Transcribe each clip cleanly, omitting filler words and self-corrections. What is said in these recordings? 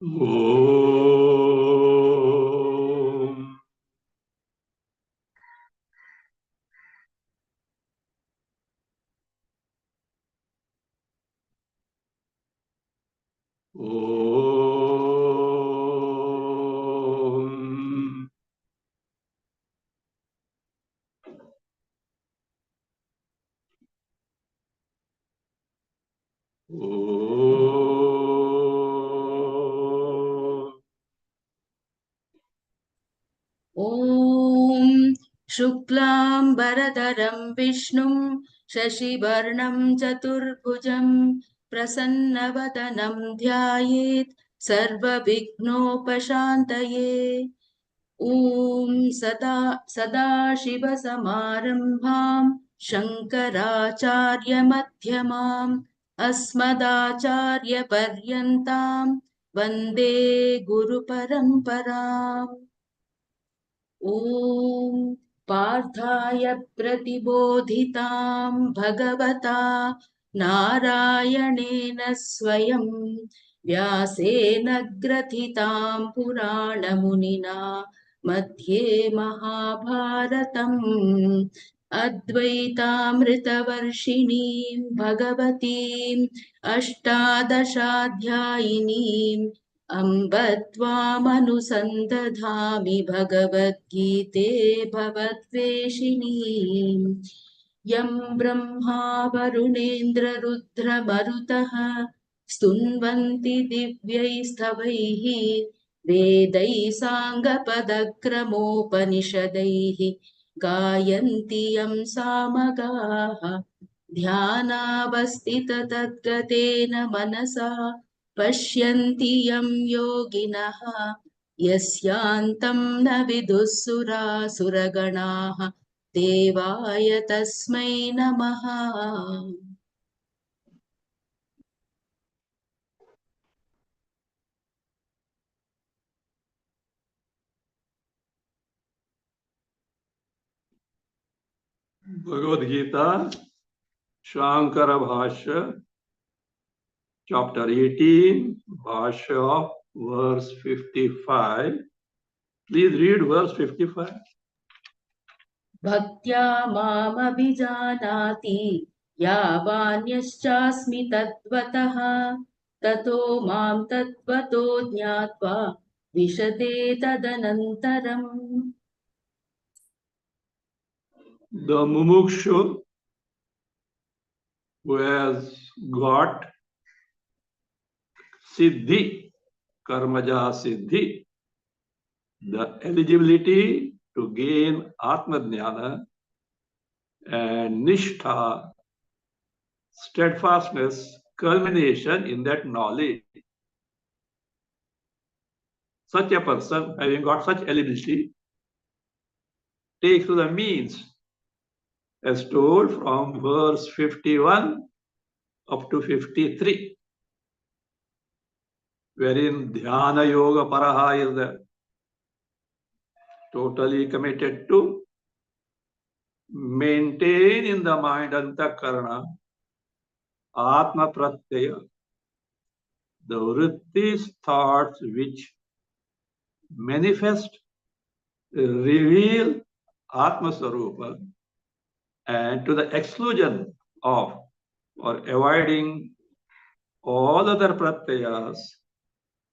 Om. Om. ॐ शुक्लाम्बरधरं विष्णुं शशिवर्णं चतुर्भुजं प्रसन्नवदनं ध्यायेत् सर्वविघ्नोपशान्तये। ॐ सदाशिवसमारम्भां शङ्कराचार्यमध्यमाम् अस्मदाचार्यपर्यन्तां वन्दे गुरुपरम्पराम्। ॐ पार्थाय प्रतिबोधितां भगवता नारायणेन स्वयं व्यासेन ग्रथितां पुराणमुनिना मध्ये महाभारतम् अद्वैतामृतवर्षिणीं भगवतीम् अष्टादशाध्यायिनीम् अम्ब त्वामनुसन्दधामि भगवद्गीते भवद्वेषिणीम् यं ब्रह्मा वरुणेन्द्ररुद्रमरुतः स्तुन्वन्ति दिव्यैस्तवैः वेदैः साङ्गपदक्रमोपनिषदैः गायन्ति यं सामगाः ध्यानावस्थिततद्गतेन मनसा पश्यन्ति यं योगिनः यस्यान्तं न विदुःसुरासुरगणाः देवाय तस्मै नमः। Bhagavad Gita, Shankara Bhasya, chapter 18, Bhasya, verse 55. Please read verse 55. भक्त्या मामभिजानाति यावान्यश्चास्मि तत्त्वतः ततो मां तत्त्वतो ज्ञात्वा विशते तदनन्तरम्। The mumukshu who has got siddhi, karmaja siddhi, the eligibility to gain atma jnana and nishtha, steadfastness, culmination in that knowledge. Such a person, having got such eligibility, takes to the means as told from verse 51 up to 53, wherein dhyana yoga paraha is totally committed to maintain in the mind antakarana atma pratyaya, the vrittis, thoughts which manifest, reveal atma sarupa, and to the exclusion of or avoiding all other pratyayas,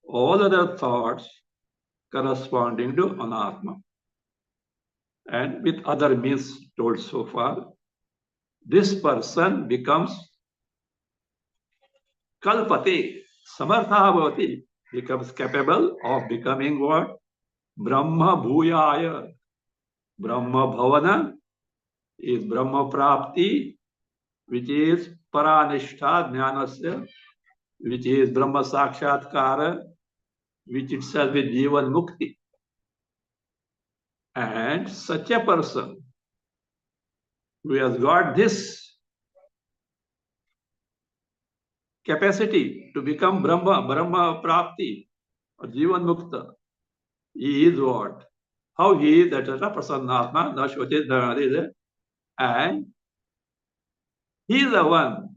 all other thoughts corresponding to anatma. And with other means told so far, this person becomes kalpate, samartha bhavati, becomes capable of becoming what? Brahma bhuyaya. Brahma bhavana is Brahma prapti, which is paranishtha jnanasya, which is Brahma sakshatkara, which itself is jivan mukti. And such a person who has got this capacity to become Brahma prapti, or jivan mukta, he is what? How he is, that is a prasannatma, nashvati dhanadide, and he is the one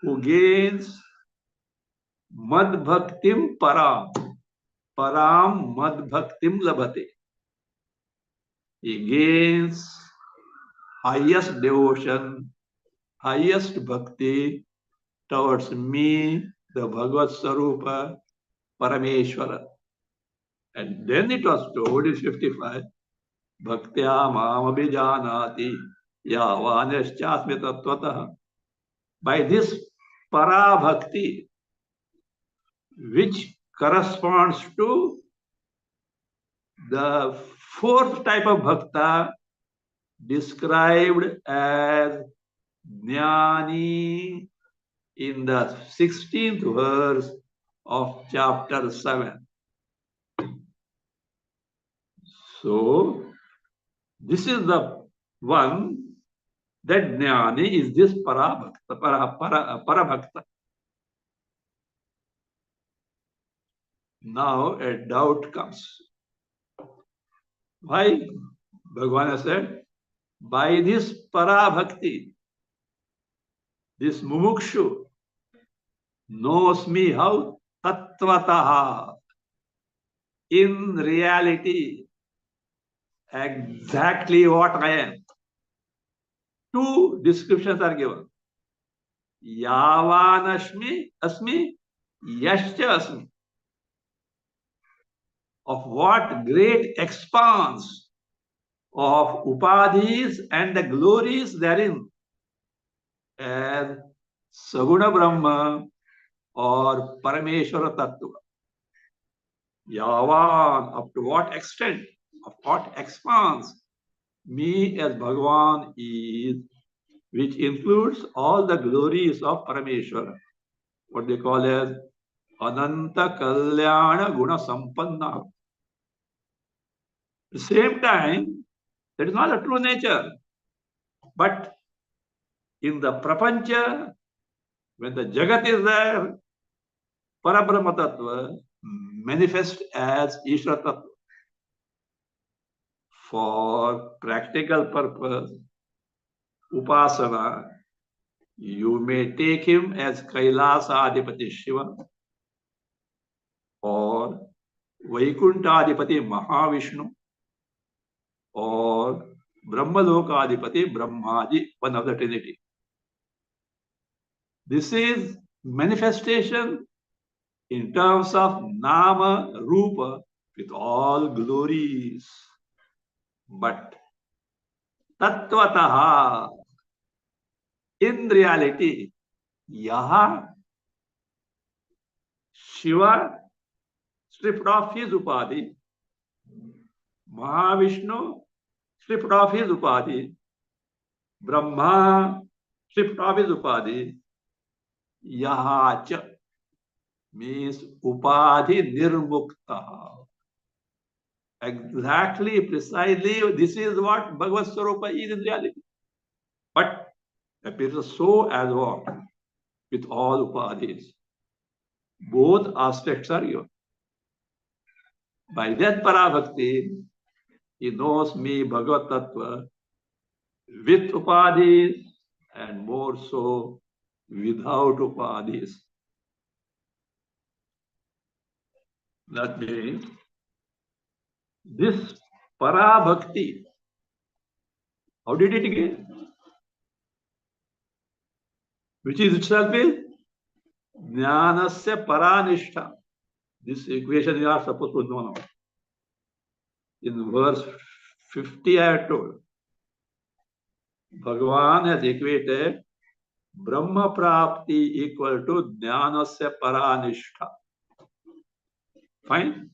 who gains Mad bhaktim param. Param mad bhaktim labhate. He gains highest devotion, highest bhakti towards me, the Bhagavad Sarupa, Parameshwara. And then it was told in 55, Bhaktya mam abhijanati yavaneschasmi tattvataha. By this para bhakti, which corresponds to the fourth type of bhakta described as Jnani in the 16th verse of chapter 7. So, this is the one that Jnani is this Parabhakta. Now a doubt comes. Why? Bhagavan has said, by this Parabhakti, this Mumukshu knows me how? Tattvataha. In reality, exactly what I am. Two descriptions are given. Yavanashmi asmi, yashcha asmi. Of what great expanse of upadhis and the glories therein as Saguna Brahma or Parameshwara Tattva. Yavan, up to what extent, of what expanse me as Bhagavan is, which includes all the glories of Parameshwara, what they call as Ananta Kalyana Guna Sampanna. At the same time, that is not a true nature. But in the Prapancha, when the Jagat is there, Parabrahma Tattva manifest as Ishvara Tattva. For practical purpose, Upasana, you may take him as Kailasa Adipati Shiva or Vaikuntha Adipati Mahavishnu or Brahmaloka Adipati Brahmaji, one of the Trinity. This is manifestation in terms of Nama Rupa with all glories. But Tattvataha, in reality, Yaha Shiva stripped off his Upadhi, Mahavishnu stripped off his Upadhi, Brahma stripped off his Upadhi, Yahacha means Upadhi Nirmukta. Exactly, precisely, this is what Bhagavad Swarupa is in reality. But appears so as what? With all Upadhis. Both aspects are yours. By that Parabhakti, he knows me, Bhagavad Tattva, with Upadhis and more so without Upadhis. That means this Parabhakti, how did it get? Which is itself is Jnanasya Paranishta. This equation you are supposed to know now. In verse 50, I have told, Bhagavan has equated Brahma Prapti equal to Jnanasya Paranishta. Fine?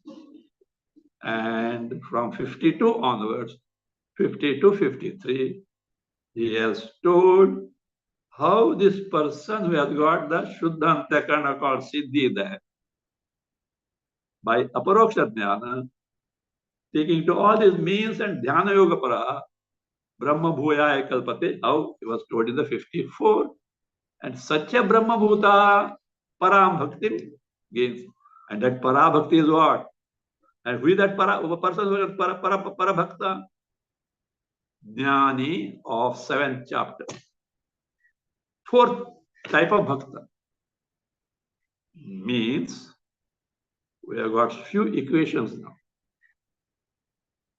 And from 52 onwards, 50 to 53, he has told how this person who has got the Shuddha Antakarana called Siddhi there, by Aparoksha Jnana, taking to all these means and Dhyana Yoga Para, Brahma Bhuyaya Kalpate, how it was told in the 54. And such a Brahma Bhuta Param Bhakti gains. And that Para Bhakti is what? And who is that person who is Para Bhakta? Jnani of 7th chapter. Fourth type of Bhakta. means we have got few equations now.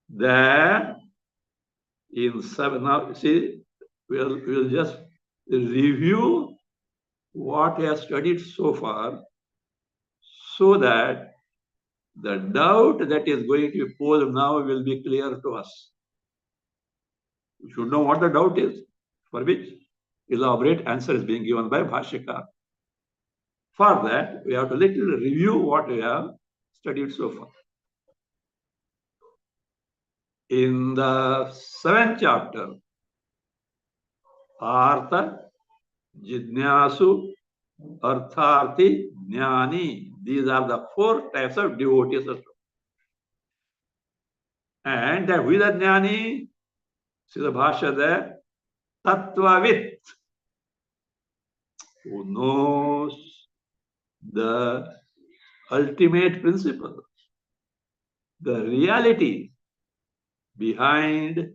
There in 7, now see, we'll just review what we have studied so far so that the doubt that is going to be posed now will be clear to us. You should know what the doubt is, for which elaborate answer is being given by Bhashyakar. For that, we have to little review what we have studied so far. In the 7th chapter, Artha, Jidnyasu, Artharthi, Jnani. These are the 4 types of devotees. And that with the Jnani, see the Bhashya there, Tattvavit, who knows the ultimate principle, the reality behind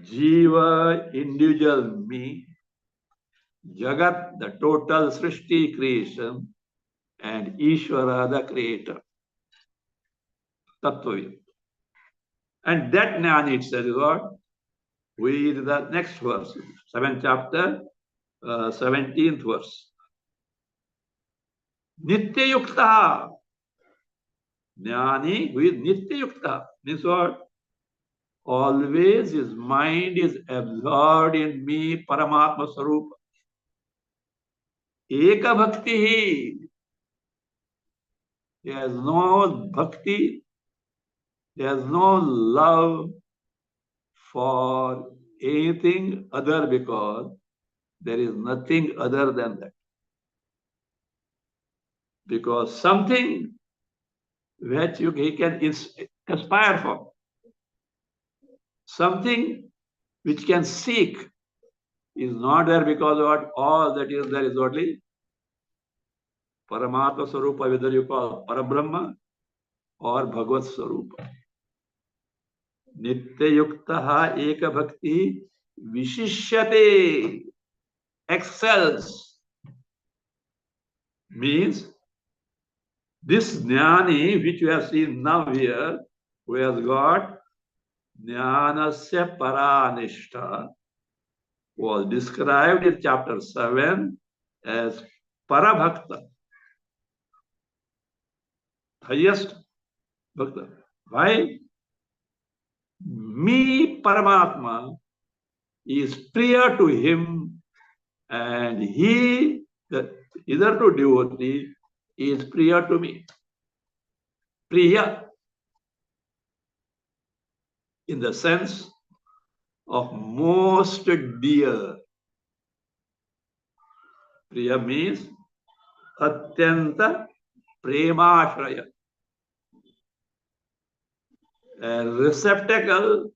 Jiva, individual me, Jagat, the total Srishti creation, and Ishvara, the creator. Tattvavit. And that Jnana itself is what? We read the next verse, 7th chapter, 17th verse. Nitya Yukta. Jnani with Nitya Yukta means what? Always his mind is absorbed in me, Paramatma Sarupa. Eka Bhakti. He has no bhakti, he has no love for anything other because there is nothing other than that. Because something which he can aspire for, something which can seek is not there because what all that is there is only Paramatma Sarupa, whether you call Parabrahma or Bhagavad Sarupa. Nitya Yuktaha Eka Bhakti Vishishyate, excels, means this Jnani which we have seen now here, who has got Jnanasya Paranishta, was described in chapter 7 as Parabhakta, highest Bhakta. Why? Me, Paramatma, is priya to him, and he, the hitherto devotee, is priya to me. Priya, in the sense of most dear. Priya means Atyanta Premashraya, a receptacle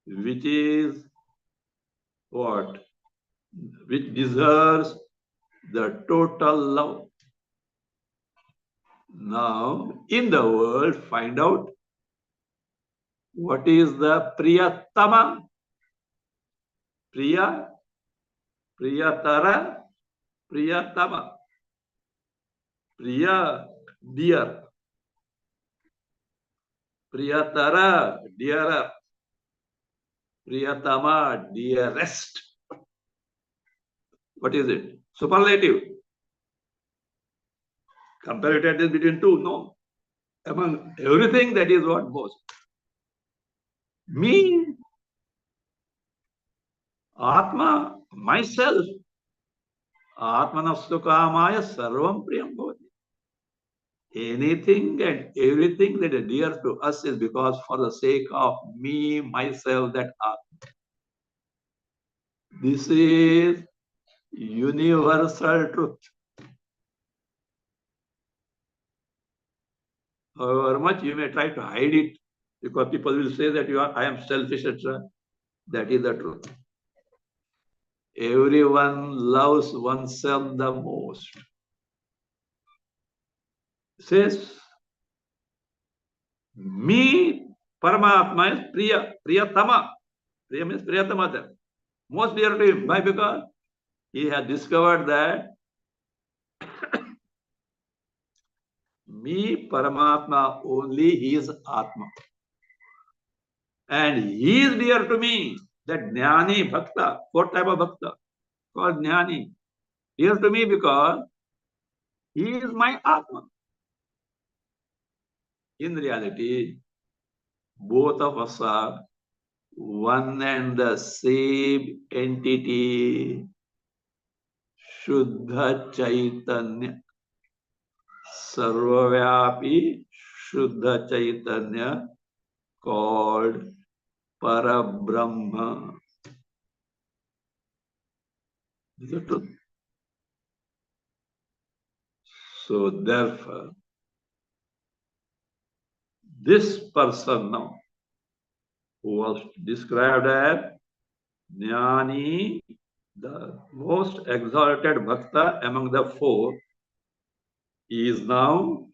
which is what? Which deserves the total love. Now, in the world, find out what is the Priyatama, Priya, Priyatara, Priyatama. Priya, dear. Priyatara, dearer. Priyatama, dearest. What is it? Superlative. Comparative is between two, no. Among everything, that is what most. Me, Atma, myself, Atmanastu Kamaya Sarvam Priyam Bhavati. Anything and everything that is dear to us is because for the sake of me, myself, that Atma. This is universal truth. However much you may try to hide it, because people will say that I am selfish, etc. That is the truth. Everyone loves oneself the most. It says, me, Paramatma is Priya, Priyatama. Priya means Priyatama there. Most dear to him. Why? Because he has discovered that Me, Paramatma, only he is Atma. And he is dear to me. That Jnani Bhakta, what type of Bhakta? Called Jnani. Dear to me because he is my Atma. In reality, both of us are one and the same entity, Shuddha Chaitanya, Sarvavyapi Shuddha Chaitanya, called Parabrahma. Is it true? So therefore, this person now, who was described as Jnani, the most exalted Bhakta among the four, is now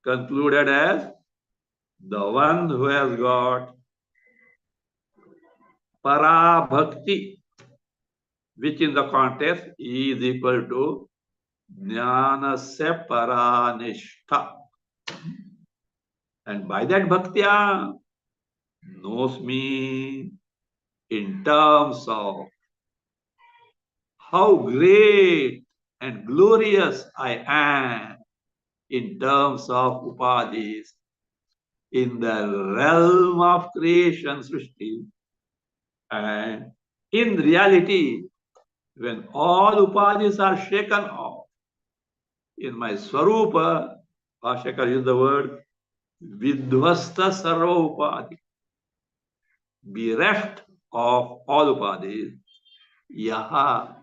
concluded as the one who has got Parabhakti, which in the context is equal to Jnanasya Paranishta. And by that Bhaktya, knows me in terms of how great and glorious I am in terms of upadhis in the realm of creation, Srishti. And in reality, when all upadhis are shaken off, in my Swarupa, Bhashyakara used the word Vidvasta Sarva Upadhi, bereft of all upadhis, Yaha,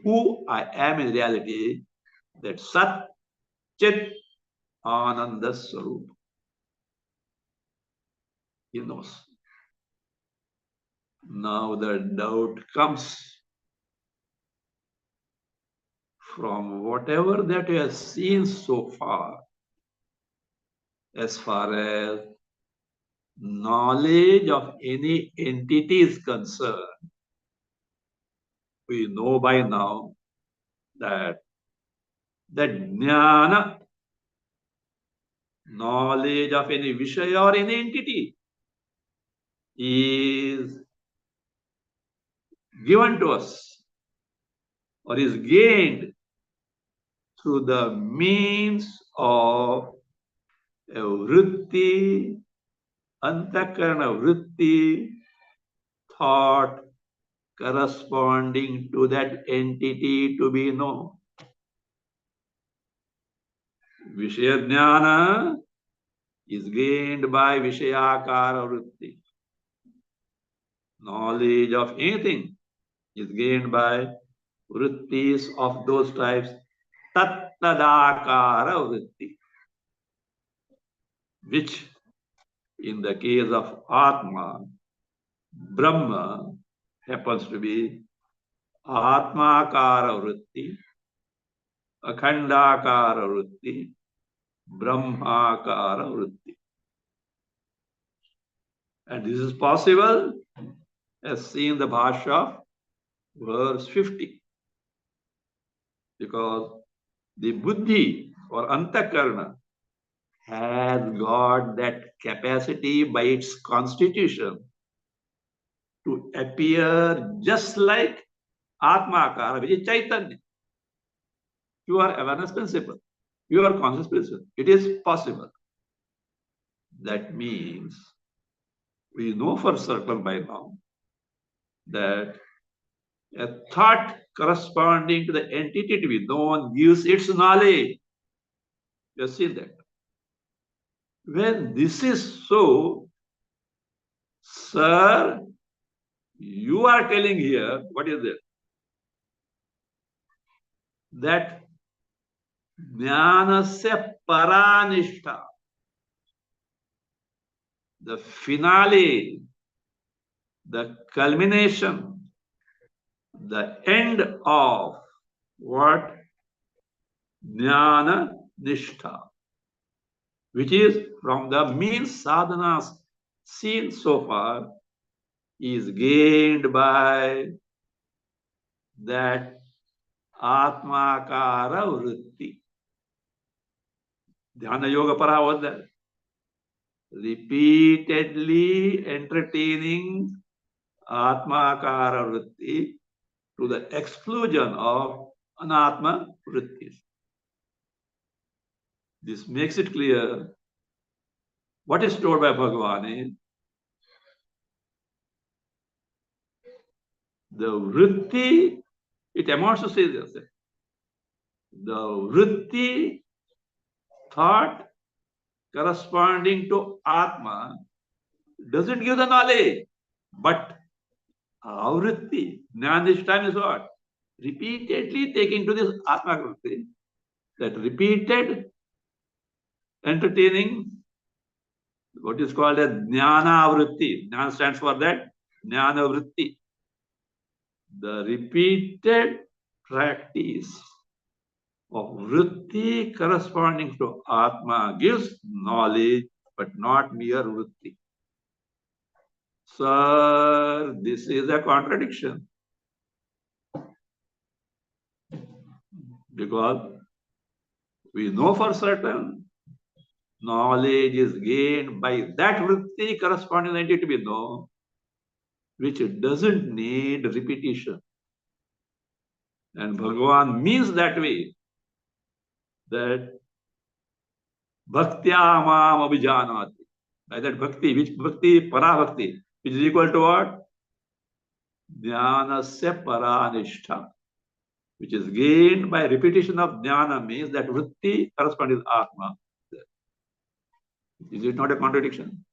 who I am in reality, that Sat Chit Ananda Swarup. He knows. Now the doubt comes from whatever that you have seen so far, as far as knowledge of any entity is concerned. We know by now that the jnana, knowledge of any Vishaya or any entity, is given to us or is gained through the means of a vritti, antakarana vritti, thought corresponding to that entity to be known. Vishaya jnana is gained by Vishayakara vritti. Knowledge of anything is gained by vrittis of those types, tattadakara vritti, which in the case of Atma, Brahma, happens to be Atmakara vritti, Akhandakara vritti, Brahmakara vritti. And this is possible as seen the Bhasya of verse 50. Because the buddhi or antakarna has got that capacity by its constitution to appear just like Atmakara, which is Chaitanya, pure awareness principle, pure conscious principle. It is possible. That means we know for certain by now that a thought corresponding to the entity to be known gives its knowledge. You have seen that. When this is so, sir, you are telling here, what is it? That jnanasya paranishta, the finale, the culmination, the end of what? Jnana nishtha, which is from the means sadhanas seen so far, is gained by that Atmakara vritti. Dhyana Yoga Para was there. Repeatedly entertaining Atmakara Vritti to the exclusion of Anatma Vrittis. This makes it clear what is told by Bhagavan is the Vritti, it amounts to say this. The Vritti thought corresponding to Atma doesn't give the knowledge, but Avritti, Jnana this time is what? Repeatedly taking to this Atma Vritti, that repeated entertaining what is called as Jnana Vritti. Jnana stands for that, Jnana Vritti. The repeated practice of Vritti corresponding to Atma gives knowledge, but not mere Vritti. Sir, this is a contradiction. Because we know for certain knowledge is gained by that Vritti corresponding entity to be known, which doesn't need repetition. And Bhagavan means that way, that Bhaktya Mam Abhijanati. By that Bhakti, which Bhakti? Para Bhakti, which is equal to what? Jnanasya Paranishtha, which is gained by repetition of Jnana, means that Vritti corresponding to Atma. Is it not a contradiction?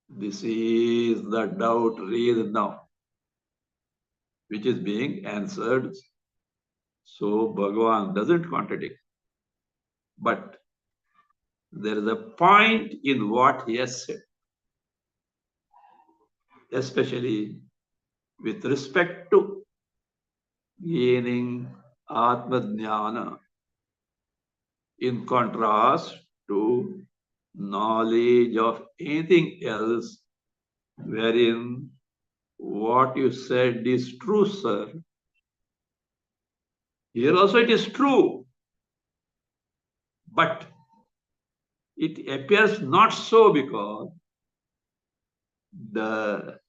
This is the doubt raised now, which is being answered. So Bhagavan doesn't contradict. But there is a point in what he has said, especially with respect to gaining Atma Jnana, in contrast to knowledge of anything else, wherein what you said is true, sir. Here also it is true, but it appears not so because the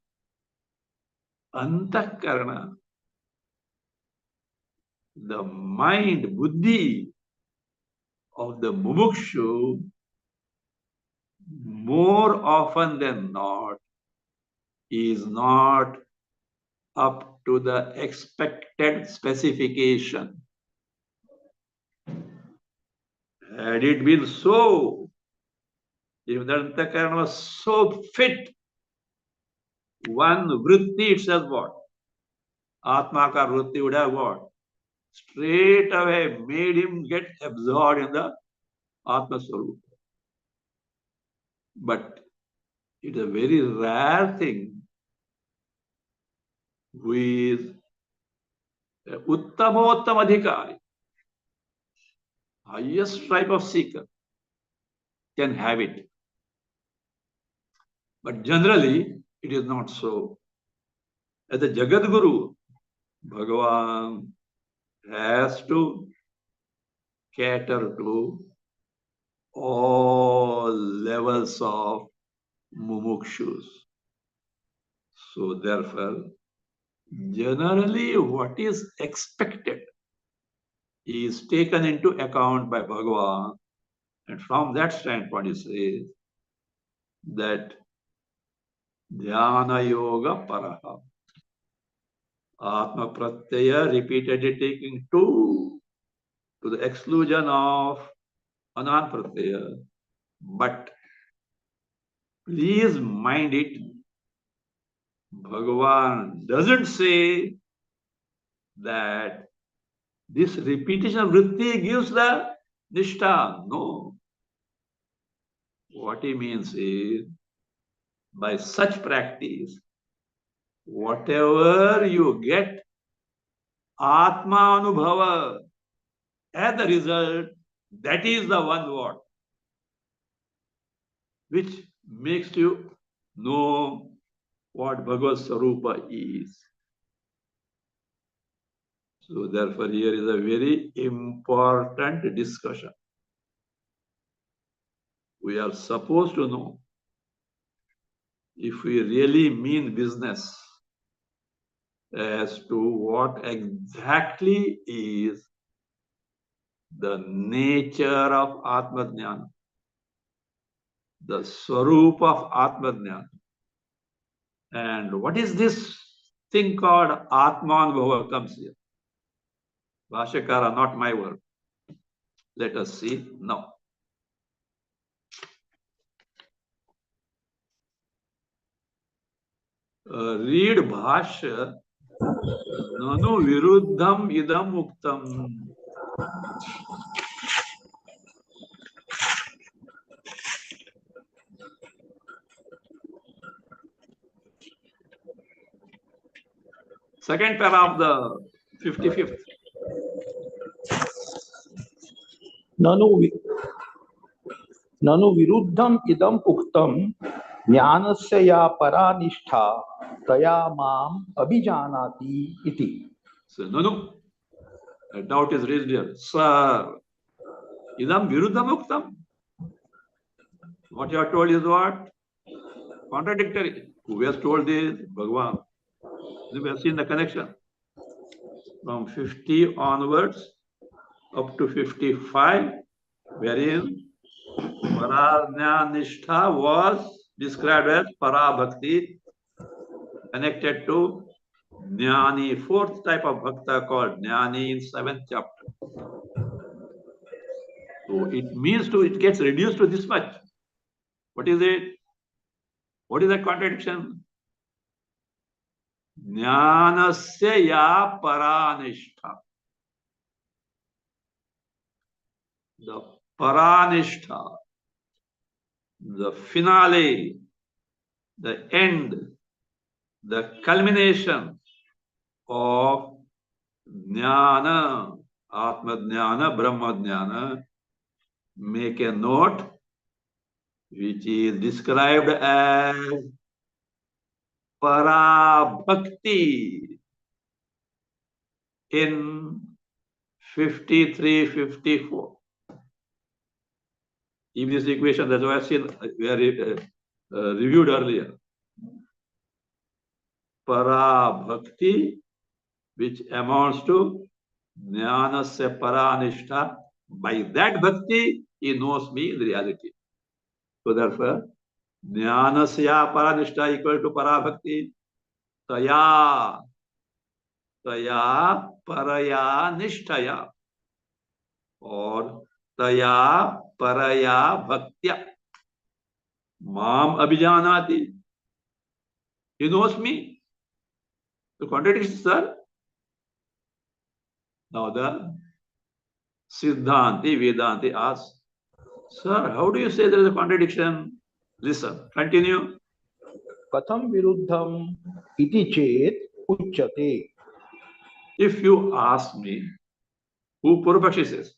antakarana, the mind, buddhi of the mumukshu, more often than not, is not up to the expected specification. Had it been so, if the antakarana was so fit, one vritti itself what? Atmakar vritti would have what? Straight away made him get absorbed in the Atma Swarupa. But it is a very rare thing who is Uttamottam Adhikari, highest type of seeker, can have it. But generally, it is not so. As a Jagat Guru, Bhagavan has to cater to all levels of mumukshus. So therefore, generally what is expected is taken into account by Bhagavan, and from that standpoint he says that Dhyana Yoga Paraha, Atma Pratyaya repeatedly taking to the exclusion of Anan Pratyaya. But please mind it, Bhagavan doesn't say that this repetition of vritti gives the nishtha. No. What he means is, by such practice, whatever you get Atma Anubhava as the result, that is the one what? Which makes you know what Bhagavad Sarupa is. So therefore, here is a very important discussion. We are supposed to know if we really mean business as to what exactly is the nature of Atma-jnana, the Swarup of Atma-jnana. And what is this thing called Atman-bhava comes here. Bhashyakara, not my word. Let us see now. Read Bhashya. Nanu viruddham idam uktam. Second para of the 55th. ननु विरुद्धम इदम उक्तम ज्ञानस्य या परा निष्ठा तया माम अभिजानाति इति. So, Nanu, a doubt is raised here. Sir, idam viruddham uktam. What you are told is what? Contradictory. Who has told this? Bhagavan. We have seen the connection. From 50 onwards up to 55, wherein Parajnanishta was described as Parabhakti, connected to Jnani, fourth type of Bhakta called Jnani in 7th chapter. So it means to, it gets reduced to this much. What is it? What is that contradiction? Jnanasya ya Paranishta. The Paranishta, the finale, the end, the culmination of Jnana, Atma Jnana, Brahma Jnana, make a note which is described as Parabhakti in 53-54. In this equation, that's why I've seen reviewed earlier. Parabhakti, which amounts to Jnanasya Paranishta. By that bhakti, he knows me in reality. So therefore, Jnanasya Paranishta equal to Parabhakti. Taya Paraya Nishtaya. Or Taya Paraya Bhaktya. Mam Abhijanati. He knows me. The contradiction, sir. Now the Siddhanti, Vedanti asks, sir, how do you say there is a contradiction? Listen, continue. कथम विरुद्धम इति चेत उच्यते. If you ask me, who Purvapakshi says?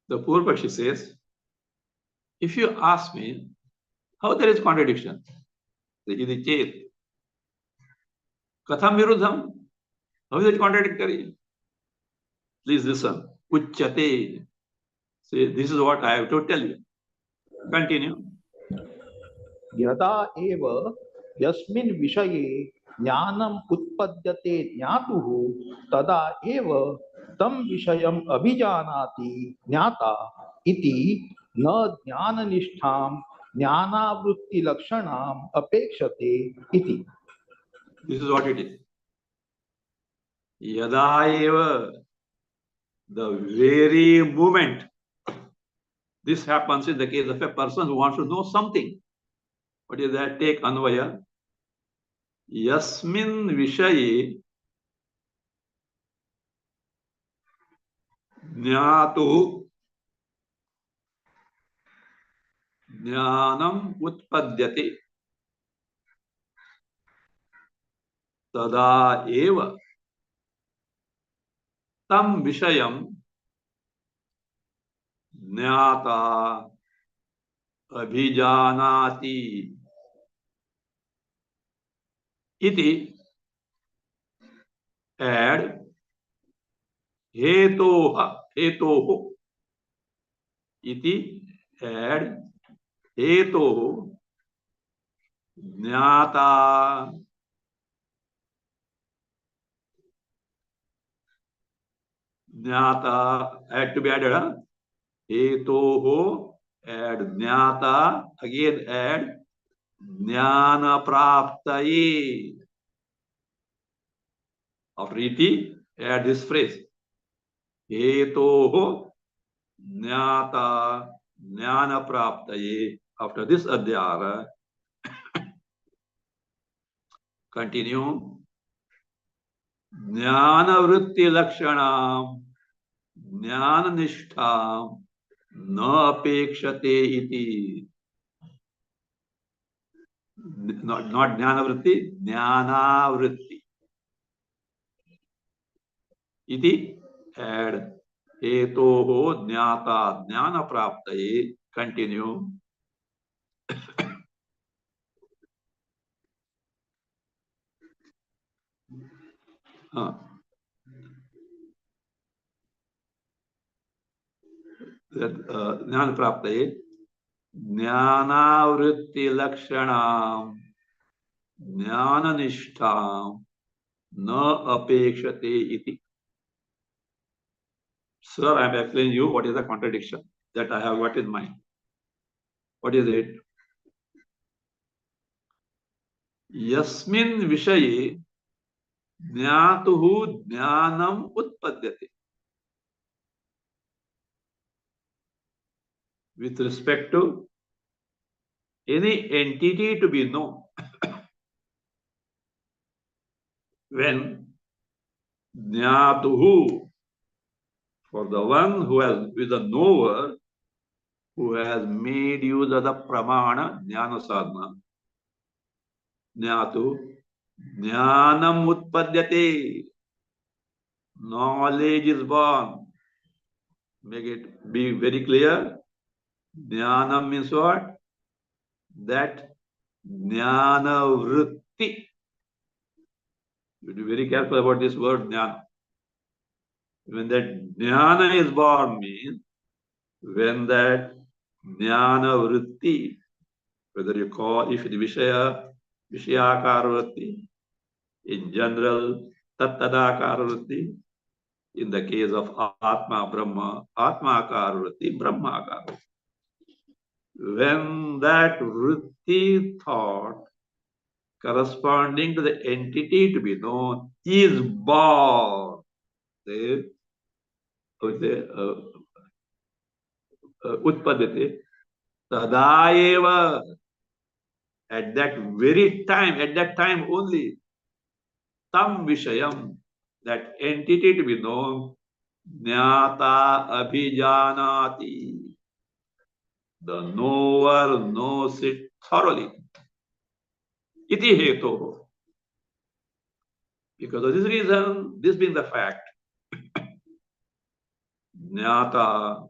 The Purvapakshi says, if you ask me, how there is contradiction? Iti chet. Katham viruddham. How is it contradictory? Please listen. Uchyate. See, this is what I have to tell you. Continue. यदा एव यस्मिन् विषये ज्ञानम् उत्पद्यते ज्ञातुः तदा एव तं विषयम् अभिजानाति ज्ञाता इति न ज्ञाननिष्ठां ज्ञानावृत्ति लक्षणाम् अपेक्षते इति. This is what it is. Yada eva, the very moment this happens in the case of a person who wants to know something. What is that? Take Anvaya. Yasmin Vishaye Jnatu Jnanam Utpadyate Tada Eva tam vishayam jnata abhijanati iti add hetoh iti add hetoh jnata had to be added. Hetoh add jnata, again add jnana praptaye. After iti, add this phrase. Hetoh jnata jnana praptaye. After this adhyara, continue. Jnana vritti lakshanam jnana nistham na apekshate iti. Not jnana vritti, jnana vritti. Iti add hetoho jnata jnana praptaye. Continue. Jnana praptaye ज्ञानावृत्ति लक्षणाम ज्ञान निष्ठाम न अपेक्षते इति. Sir, I am explaining you what is the contradiction that I have got in mind. What is it? Yasmin vishaye ज्ञातुः ज्ञानम उत्पद्यते. With respect to any entity to be known, when jnatuhu, for the one who is a knower, who has made use of the pramana jnana sadhana, jnatu jnanam utpadyate, knowledge is born. Make it be very clear. Jnanam means what? That jnana vritti. You be very careful about this word jnana. When that jnana is born means when that jnana vritti, whether you call if it vishaya, vishayakara vritti, in general tattadakara vritti, in the case of atma brahma, atmakara vritti, brahmakara vritti. When that vritti thought corresponding to the entity to be known is born, utpadate, tadaeva, at that very time, at that time only, tam vishayam, that entity to be known, jnata abhijanati, the knower knows it thoroughly. Iti heto. Because of this reason, this being the fact, jnata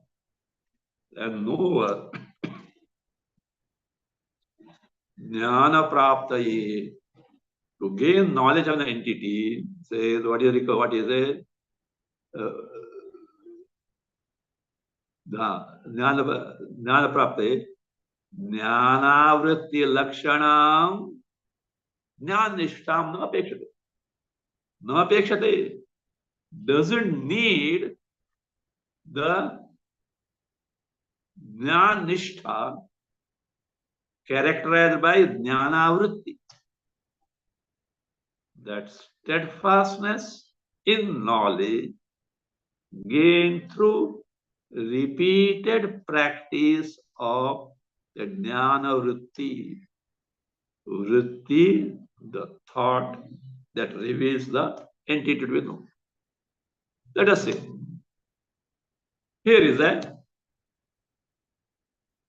and knower, jnana praptaye, to gain knowledge of the entity, says, what is it? Jnana praptaye, jnanavritti lakshanam, jnana nishtam na apekshate. Na apekshate doesn't need the jnana nishtha characterized by jnanavritti. That steadfastness in knowledge gained through repeated practice of the jnana vritti. Vritti, the thought that reveals the entity to be known. Let us say, here is a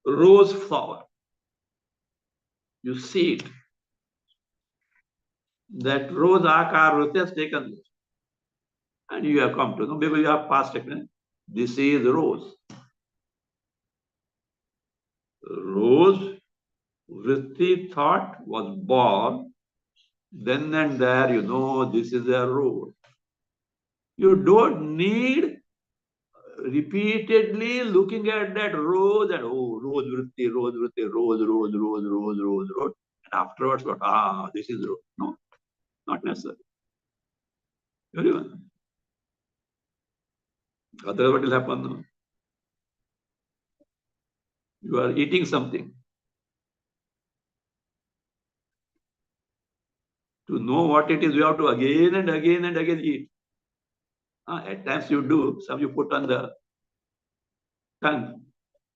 rose flower. You see it. That rose akar vritti has taken. And you have come to know, because you have past experience. This is rose. Rose, vritti thought was born. Then and there, you know, this is a rose. You don't need repeatedly looking at that rose and, oh, rose, vritti, rose, vritti, rose, rose, rose, rose, rose, rose. And afterwards, what? This is rose. No, not necessary. Everyone. Otherwise, what will happen? You are eating something. To know what it is, you have to again and again and again eat. At times you do, some you put on the tongue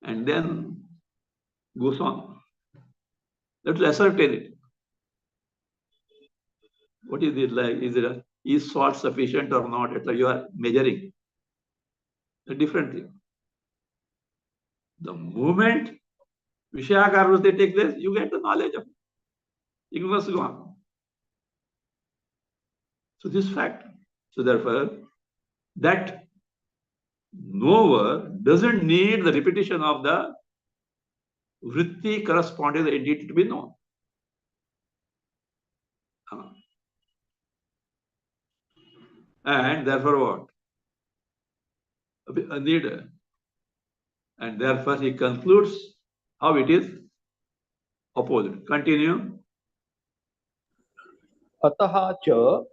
and then goes on. Let's ascertain it. What is it like? Is salt sufficient or not? You are measuring. A different thing. The moment Vishyakarvruti takes place, you get the knowledge of it. You must go on. So this fact. So therefore, that knower doesn't need the repetition of the vritti corresponding to the entity to be known. And therefore what? A leader. And therefore he concludes how it is opposite. Continue. अतः च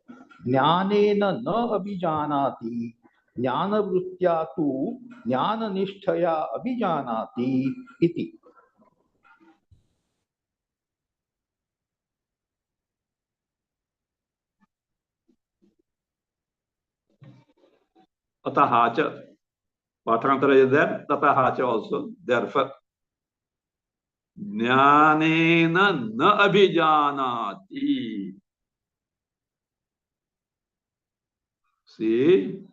ज्ञानेन न अभिजानाति ज्ञानवृत्त्या तु ज्ञाननिष्ठया अभिजानाति इति। Ataha cha. Pathantara is there. Tataha cha also. Therefore. Jnanena na abhijanati. See?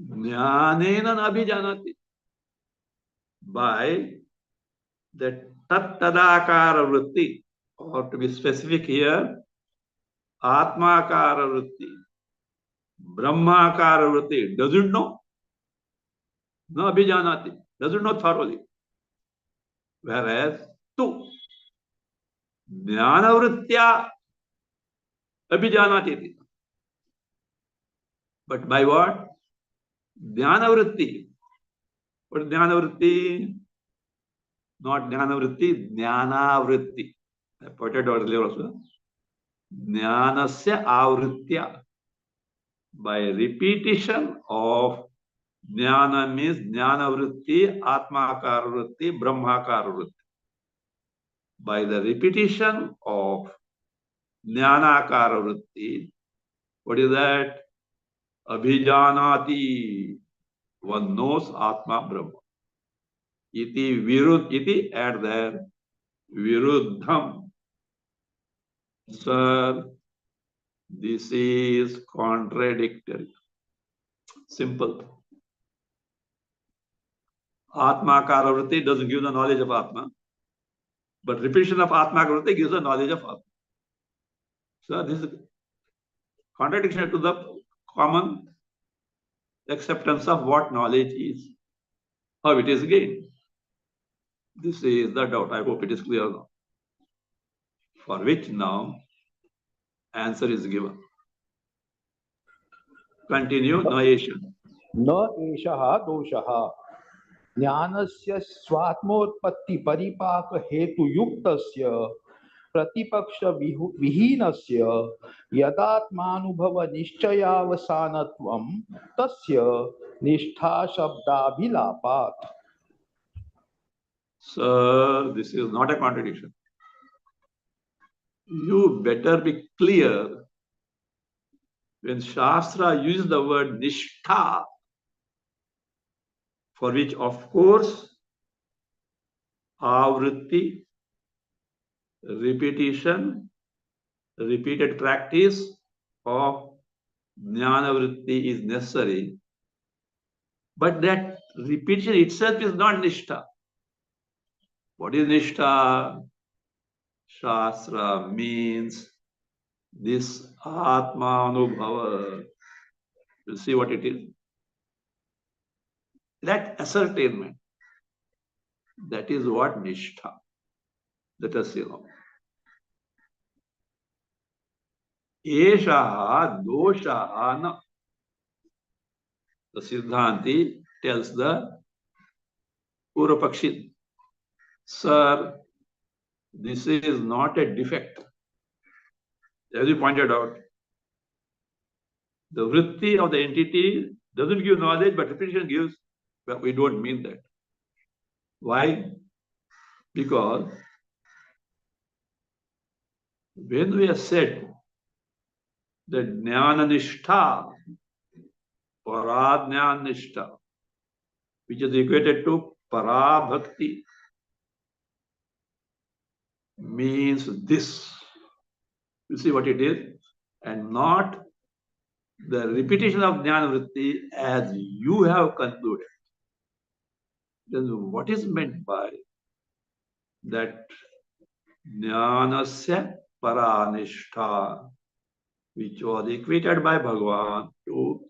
Jnanena na abhijanati. By the tat-tadakara vritti, or to be specific here, atmakara vritti, brahmakara vritti, doesn't know. No abhijanati, doesn't know thoroughly. Whereas, tu, jnana vrittya abhijanati. But by what? Jnana vritti. What is jnana vritti? Not jnana vritti, jnana vritti. I pointed out earlier also. Jnanasya avritya. By repetition of jnana means jnana vritti, atmakara vritti, brahmakara vritti. By the repetition of jnanakara vritti, what is that? Abhijanati. One knows Atma Brahma. Iti virud, iti add there. Viruddham. Sir, this is contradictory. Simple. Atma Karavritti doesn't give the knowledge of Atma. But repetition of Atma Karavritti gives the knowledge of Atma. So this is contradiction to the common acceptance of what knowledge is. How it is gained. This is the doubt. I hope it is clear now. For which now answer is given. Continue, Naesha. न एषः दोषः ज्ञानस्य स्वात्मोत्पत्ति परिपाक हेतुयुक्तस्य प्रतिपक्ष विहीनस्य यदात्मानुभव निश्चयावसानत्वं तस्य निष्ठा शब्दाभिलापात्। Sir, this is not a contradiction. You better be clear when Shastra uses the word nishtha, for which, of course, avritti, repetition, repeated practice of jnana vritti is necessary. But that repetition itself is not nishtha. What is nishtha? Shastra means this Atma Anubhava. You see what it is? That ascertainment. That is what Nishtha. Let us see now. Eshaha doshaha na. The Siddhanti tells the Purvapakshi, sir, this is not a defect. As you pointed out, the vritti of the entity doesn't give knowledge, but repetition gives, but we don't mean that. Why? Because when we have said that Jnana-nishtha, Paradjnana-nishtha, which is equated to Parabhakti, means this. You see what it is? And not the repetition of Jnana-vritti as you have concluded. Then what is meant by that Jnanasya Paranishtha, which was equated by Bhagavan to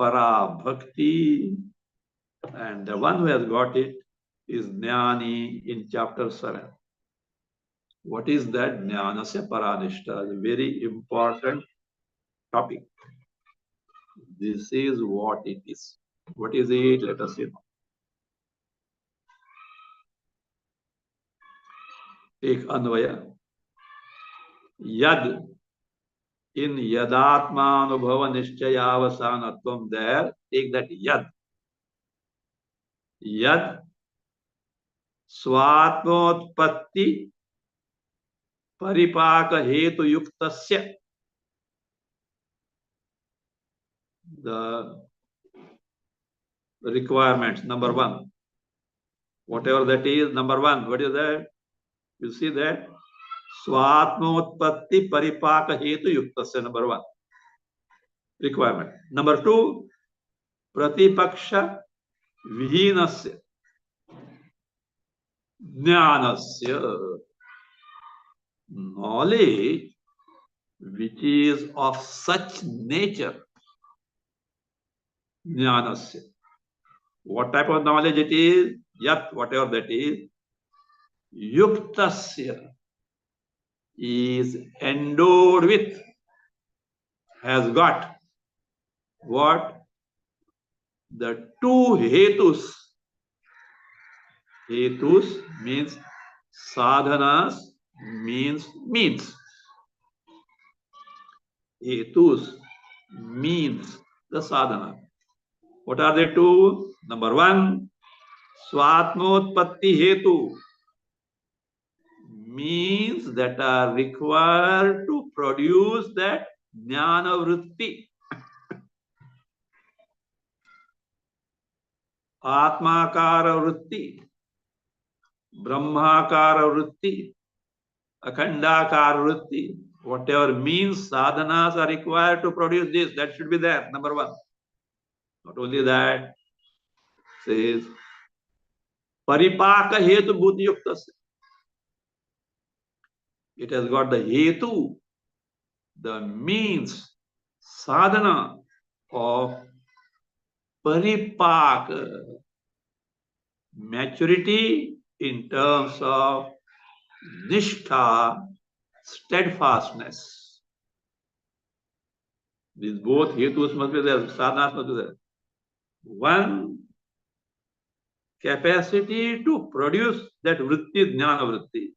Parabhakti, and the one who has got it is Jnani in chapter 7. What is that Jnanasya Paranishtha? A very important topic. This is what it is. What is it? Let us see now. Take Anvaya. Yad. In Yadatma Anubhava Nishchayavasanatvam, there, take that Yad. Yad Swatmotpatti Paripaka Hetu Yuktasya. The requirements, number one. Whatever that is, number one. What is that? You see that? Swatmotpatti Paripaka Hetu Yuktasya, number one. Requirement. Number two, Pratipaksha Vihinasya Jnanasya. Knowledge which is of such nature. Jnanasya. What type of knowledge it is? Yat, whatever that is. Yuktasya is endowed with, has got what? The two hetus. Hetus means sadhanas, means. Hetus means the sadhana. What are the two? Number one, Swatmotpatti hetu, means that are required to produce that Jnana vritti. Atmakara vritti, Brahmakara vritti, Akhandakara vritti. Whatever means sadhanas are required to produce this, that should be there, number one. Not only that, says Paripaka hetu buddhi yuktasya. It has got the hetu, the means, sadhana of paripaka, maturity in terms of nishtha, steadfastness. These both hetus must be there, sadhanas must be there. One, capacity to produce that vritti, jnana vritti.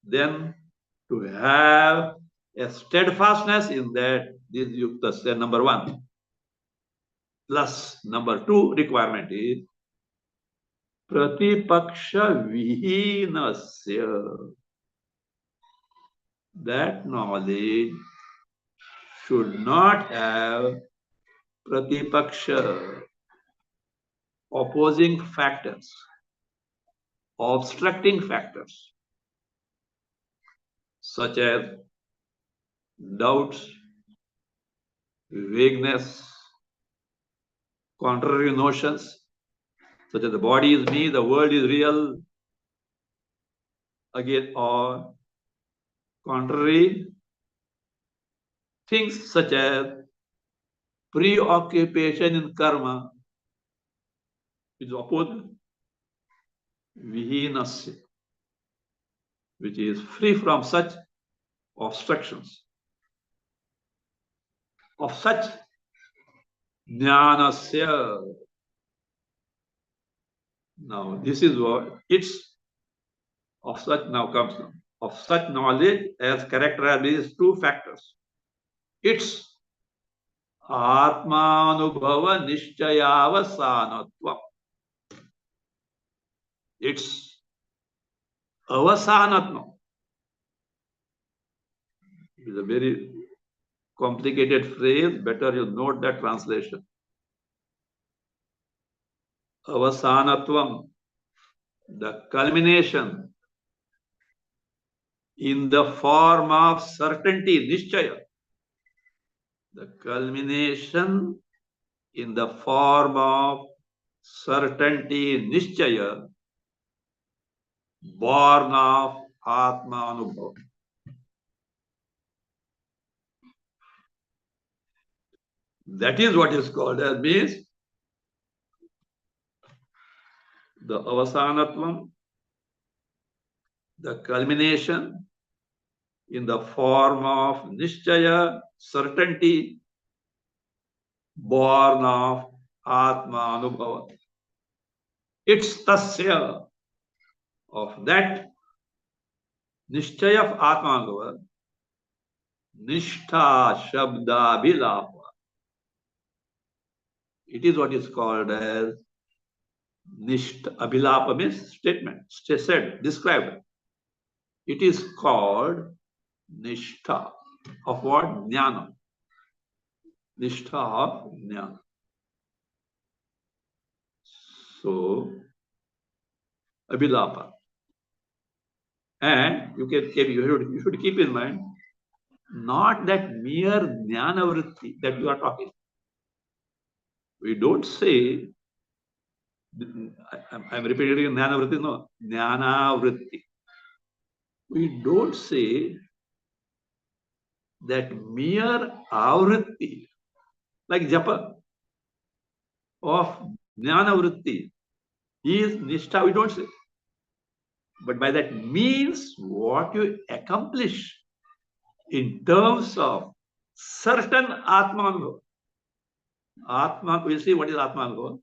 Then to have a steadfastness in that, this yuktasya, number one. Plus, number two requirement is Pratipaksha Vihinasya. That knowledge should not have Pratipaksha, opposing factors, obstructing factors, such as doubts, vagueness, contrary notions, such as the body is me, the world is real, again, or Contrary, things such as preoccupation in karma is opposite vihinasya, which is free from such obstructions. Of such jnanasya. Now, this is what it's of such now comes of such knowledge as characterized these two factors. It's Atmanubhava Nishchayavasanatvam. It's avasanatvam. It is a very complicated phrase. Better you note that translation. Avasanatvam, the culmination in the form of certainty, nishchaya. The culmination in the form of certainty, nishchaya, born of Atma Anubhava. That is what is called as means the avasanatvam, the culmination in the form of nishchaya, certainty, born of Atma Anubhava. It's tasya of that nishchaya of Atma Anubhava, nishtha shabda bilapa. It is what is called as nishtha. Abhilapa means statement, said, described. It is called nishtha of what? Jnana. Nishtha of jnana. So, abhilapa. And you should keep in mind, not that mere jnana vritti that you are talking. We don't say, I'm repeating jnana vritti, no, jnana vritti. We don't say that mere avritti, like japa of jnana vritti, is nishtha, we don't say. But by that means, what you accomplish in terms of certain Atma Anubhava. Atma, we'll see what is Atma Anubhava.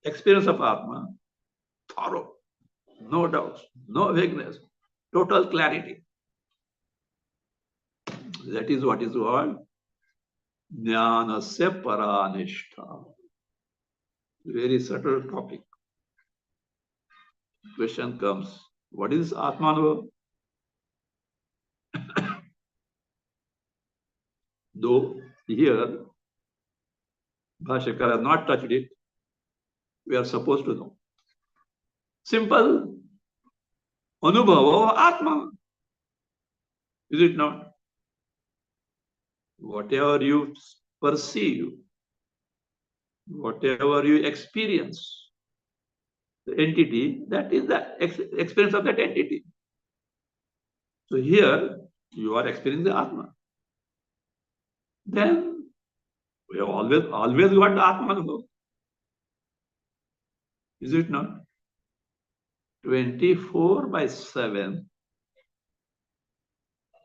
Experience of Atma, thorough, no doubts, no vagueness, total clarity. That is what is called Jnanasya Paranishta. Very subtle topic. Question comes, what is Atma Anubhava? Though here, Bhashyakara has not touched it, we are supposed to know. Simple. Anubhava Atma. Is it not? Whatever you perceive, whatever you experience, the entity, that is the experience of that entity. So here, you are experiencing the Atma. Then, we have always got the Atma Anubhava. Is it not? 24/7,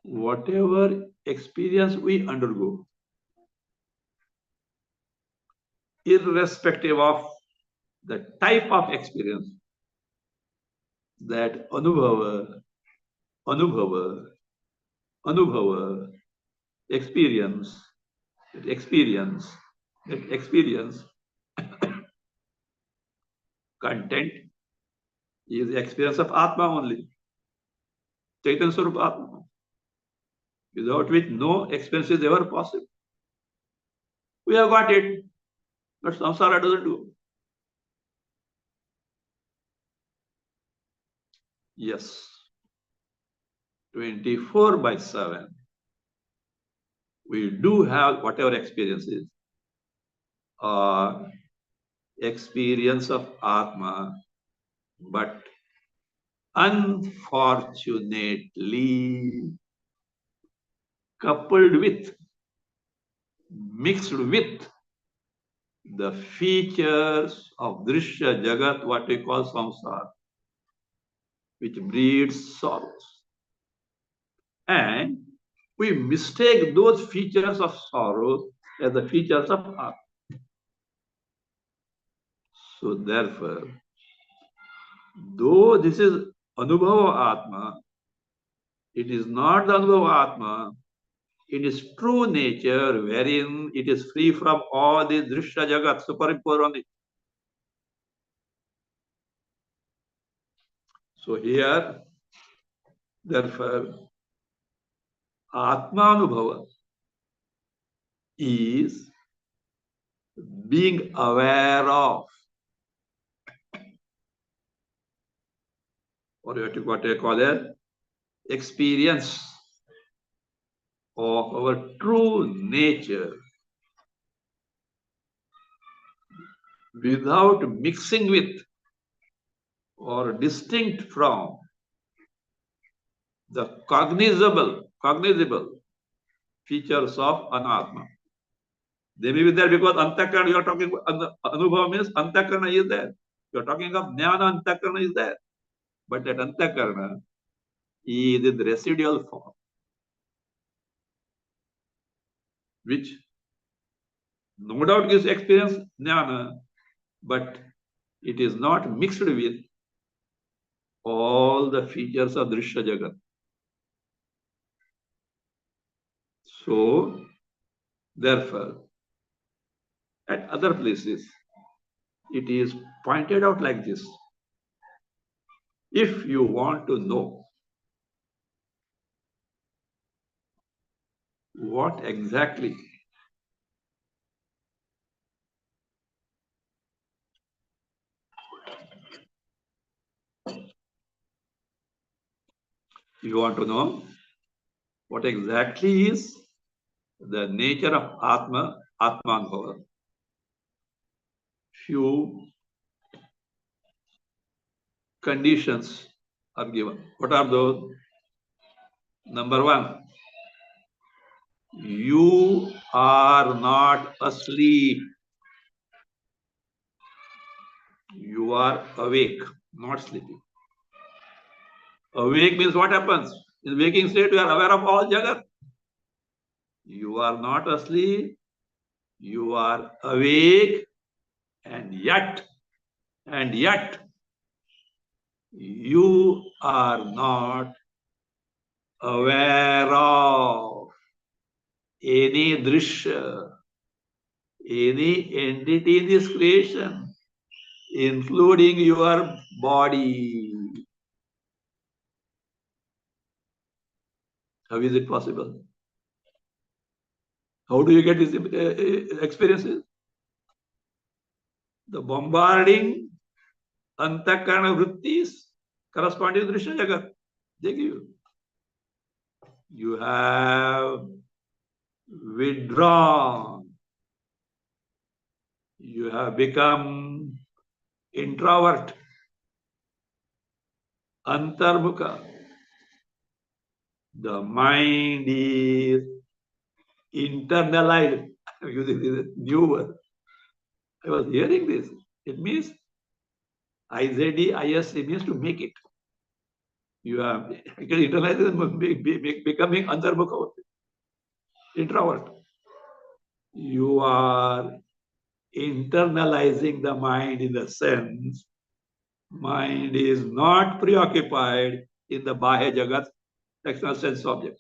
whatever experience we undergo, irrespective of the type of experience, that anubhava, experience, content is the experience of Atma only. Chaitanya Swarup Atma. Without which no experience is ever possible. We have got it, but samsara doesn't do. Yes. 24/7. We do have whatever experiences are experience of Atma, but unfortunately, coupled with, mixed with the features of Drishya Jagat, what we call samsara, which breeds sorrows. And we mistake those features of sorrow as the features of Atma. So therefore, though this is Anubhava Atma, it is not the Anubhava Atma in its true nature, wherein it is free from all this Drishya Jagat, superimposed on it. So here, therefore, Atma Anubhava is being aware of, or what you call it, experience of our true nature without mixing with or distinct from the cognizable features of Anatma. They may be there because Antakarna, you are talking about Anubhava means Antakarna is there. You are talking of Jnana, Antakarna is there. But that Antakarna is in the residual form, which no doubt gives experience Jnana, but it is not mixed with all the features of Drishya Jagat. So, therefore, at other places, it is pointed out like this. If you want to know what exactly is the nature of Atma, Atmanbhava, few conditions are given. What are those? Number one, you are not asleep. You are awake, not sleeping. Awake means what happens? In waking state, you are aware of all Jagat. You are not asleep. You are awake, and yet, you are not aware of any drishya, any entity in this creation, including your body. How is it possible? How do you get these experiences? The bombarding antakarana vrittis corresponding to Drishya Jagat, they give you. You have withdrawn. You have become introvert, antarbhuka. The mind is internalized. I'm using this new word. I was hearing this. It means IZD, ISC means to make it. You are actually internalized, becoming antarbhuka, introvert. You are internalizing the mind in the sense mind is not preoccupied in the Bahya Jagat, external sense object.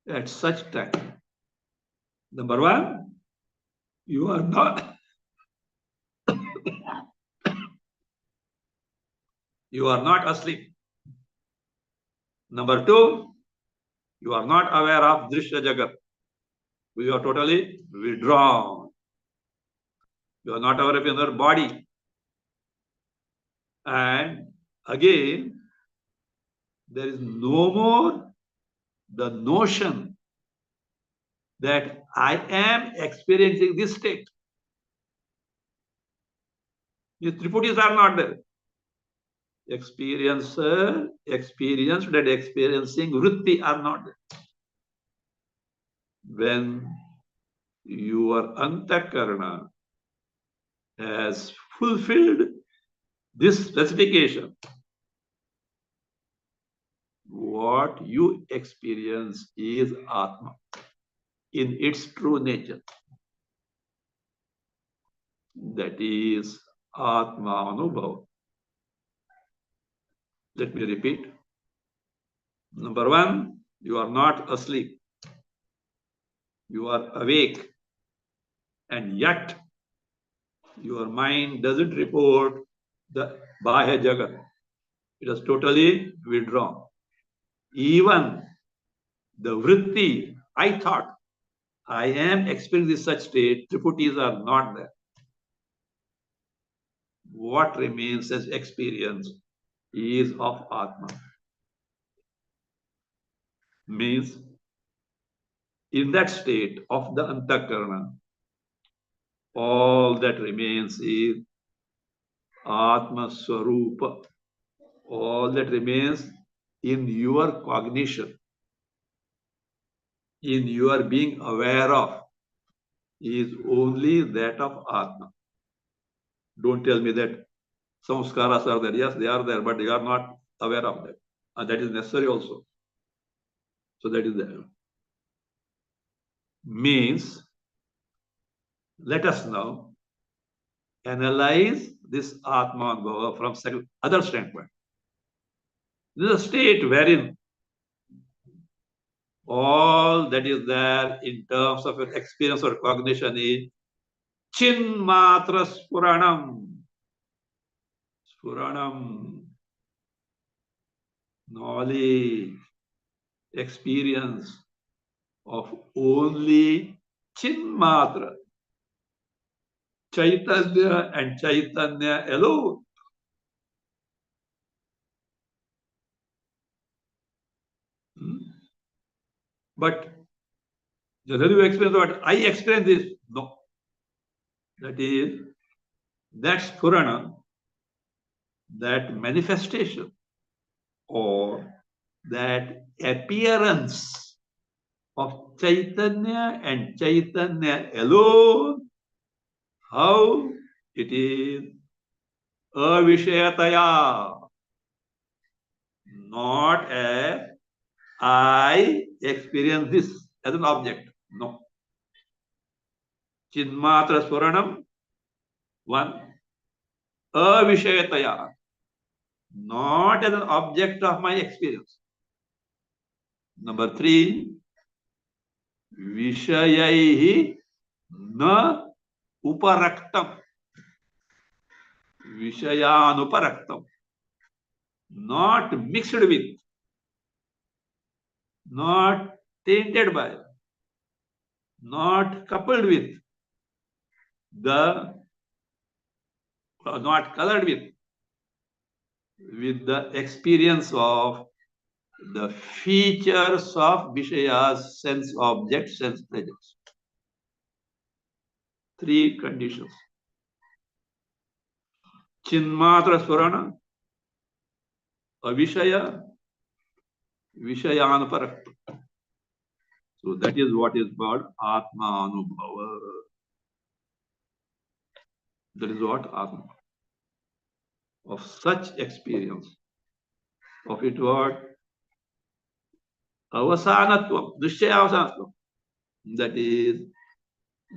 At such time, number one, you are not asleep. Number two, you are not aware of Drishya Jagat. You are totally withdrawn. You are not aware of your body. And again, there is no more the notion that I am experiencing this state. These triputis are not there. Experiencer, experienced and experiencing vritti are not there. When your antakarana has fulfilled this specification, what you experience is Atma in its true nature. That is Atma Anubhav. Let me repeat. Number one, you are not asleep. You are awake. And yet, your mind doesn't report the Bahya Jagat. It is totally withdrawn. Even the vritti, I thought, I am experiencing such state, triputis are not there. What remains as experience is of Atma. Means, in that state of the antakarana, all that remains is Atma Swarupa. All that remains in your cognition, in your being aware of, is only that of Atma. Don't tell me that samskaras are there. Yes, they are there, but you are not aware of that. And that is necessary also. So that is there. Means, let us now analyze this Atma Anubhava from other standpoint. This is a state wherein all that is there in terms of your experience or cognition is Chinmatra Spuranam. Spuranam. Knowledge, experience of only Chinmatra. Chaitanya and Chaitanya alone. But generally you experience what? I experience this. No. That is, that Spurana, that manifestation, or that appearance of Chaitanya and Chaitanya alone, how it is avishayataya, not as I experience this as an object. No. Chinmatra Swaranam, one. Avishayataya, not as an object of my experience. Number three, Vishayaihi na uparaktam. Vishayanuparaktam. Not mixed with, not tainted by, not coupled with, not colored with the experience of the features of Vishayas, sense objects, sense pleasures. Three conditions. Chinmatra Swarana, Avishaya, Vishayanuparakta. So that is what is called Atma Anubhava. That is what Atma. Of such experience, of it what? Avasanatvam, Nishchaya Avasanatvam. That is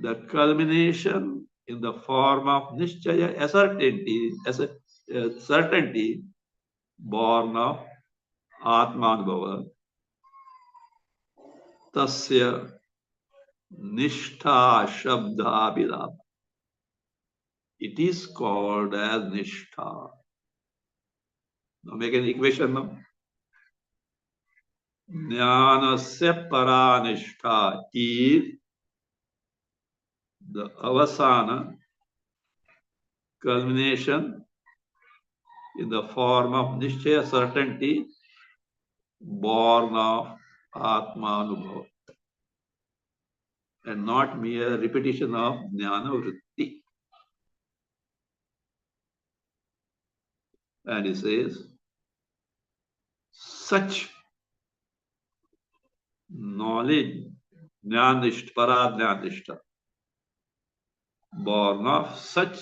the culmination in the form of Nishchaya, a certainty born of Atma Anubhava. Tasya Nishtha Shabda Bilabha. It is called as Nishtha. Now make an equation now. Jnanasya Paranishtha is the avasana, culmination in the form of Nishchaya, certainty born of Atma Anubhava, and not mere repetition of Jnana Vritti. And he says, such knowledge, jnanishta, paradnyanishta, born of such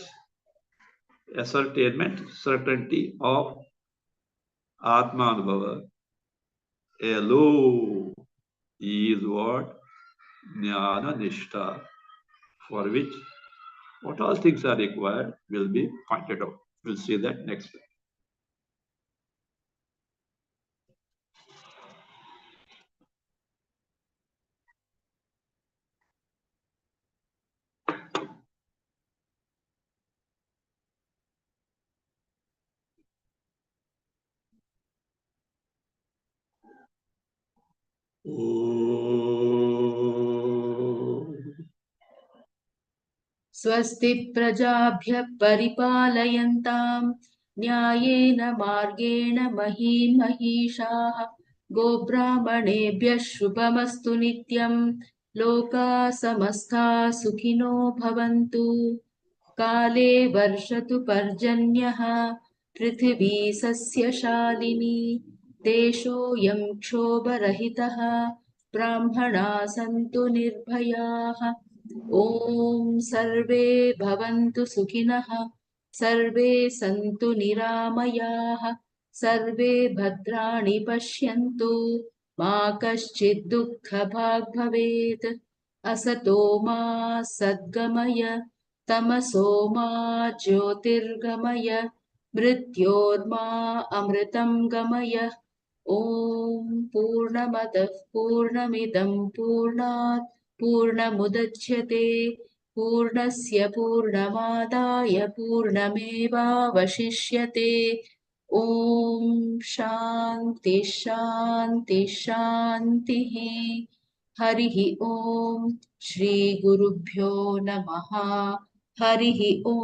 ascertainment, certainty of Atmanubhava, alone is what? Jnana Nishta, for which what all things are required will be pointed out. We'll see that next week. स्वस्ति प्रजाभ्यः परिपालयन्तां न्यायेन मार्गेण महीं महिषाः गोब्राह्मणेभ्यः शुभमस्तु नित्यं लोकाः समस्ताः सुखिनो भवन्तु काले वर्षतु पर्जन्यः पृथिवी सस्यशालिनी देशोऽयं क्षोभरहितः ब्राह्मणाः सन्तु निर्भयाः ॐ सर्वे भवन्तु सुखिनः सर्वे सन्तु निरामयाः सर्वे भद्राणि पश्यन्तु मा कश्चित् दुःखभाग् भवेत् असतो मा सद्गमय तमसो मा ज्योतिर्गमय मृत्योर्मा अमृतं गमय ॐ पूर्णमदः पूर्णमिदं पूर्णात् पूर्णमुदच्यते पूर्णस्य पूर्णमादाय पूर्णमेवावशिष्यते ॐ शान्ति शान्ति शान्तिः हरिः ॐ श्रीगुरुभ्यो नमः हरिः ॐ